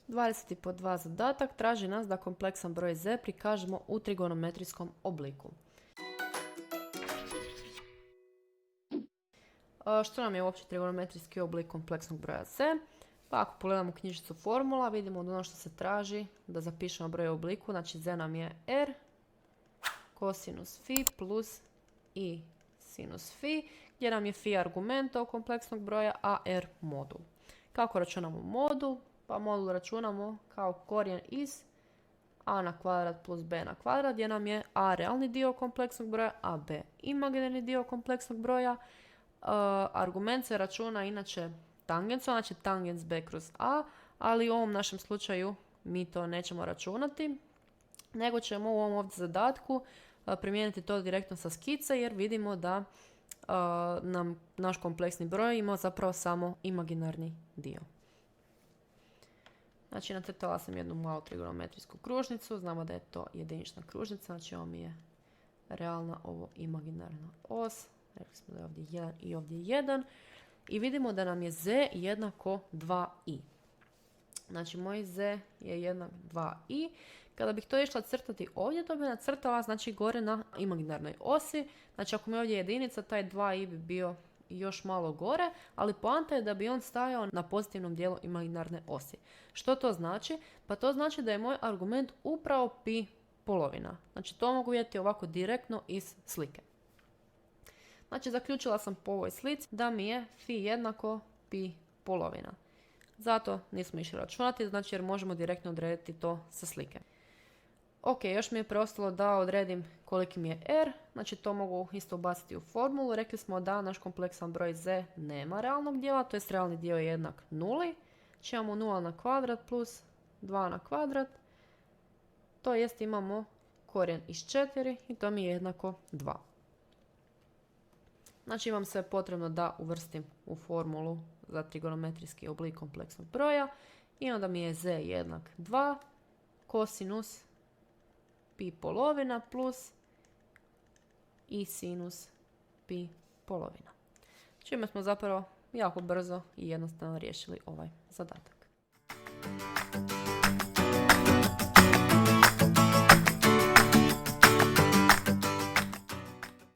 20 zadatak traži nas da kompleksan broj z prikažemo u trigonometrijskom obliku. Što nam je uopće trigonometrijski oblik kompleksnog broja z? Pa ako pogledamo knjižicu formula, vidimo da ono što se traži da zapišemo broj u obliku, znači z nam je r kosinus fi plus i sinus fi, gdje nam je fi argument tog kompleksnog broja, a r modul. Kako računamo modul? Pa modul računamo kao korijen iz a na kvadrat plus b na kvadrat, gdje nam je a realni dio kompleksnog broja, a b imaginarni dio kompleksnog broja. Argument se računa inače tangencom, znači tangens b kroz a, ali u ovom našem slučaju mi to nećemo računati, nego ćemo u ovom ovdje zadatku primijeniti to direktno sa skice, jer vidimo da nam naš kompleksni broj ima zapravo samo imaginarni dio. Znači, nacrtala sam jednu malu trigonometrijsku kružnicu, znamo da je to jedinična kružnica, znači ovo mi je realna, ovo imaginarna os, rekli smo da je ovdje 1 i ovdje 1, i vidimo da nam je z jednako 2i. Znači, moj z je jednak 2i. Kada bih to išla crtati ovdje, to bi nacrtala, znači, gore na imaginarnoj osi. Znači, ako mi je ovdje jedinica, taj 2i bi bio još malo gore, ali poanta je da bi on stajao na pozitivnom dijelu imaginarne osi. Što to znači? Pa to znači da je moj argument upravo pi polovina. Znači, to mogu vidjeti ovako direktno iz slike. Znači, zaključila sam po ovoj slici da mi je fi jednako pi polovina. Zato nismo išli računati, znači jer možemo direktno odrediti to sa slike. Ok, još mi je preostalo da odredim koliki mi je r, znači to mogu isto ubaciti u formulu. Rekli smo da naš kompleksan broj z nema realnog dijela, to jest realni dio je jednak nuli. Znači imamo 0 na kvadrat plus 2 na kvadrat, to jest imamo korijen iz 4 i to mi je jednako 2. Znači imam sve potrebno da uvrstim u formulu za trigonometrijski oblik kompleksnog broja i onda mi je z jednak 2 kosinus pi polovina plus i sinus pi polovina. Čime smo zapravo jako brzo i jednostavno riješili ovaj zadatak.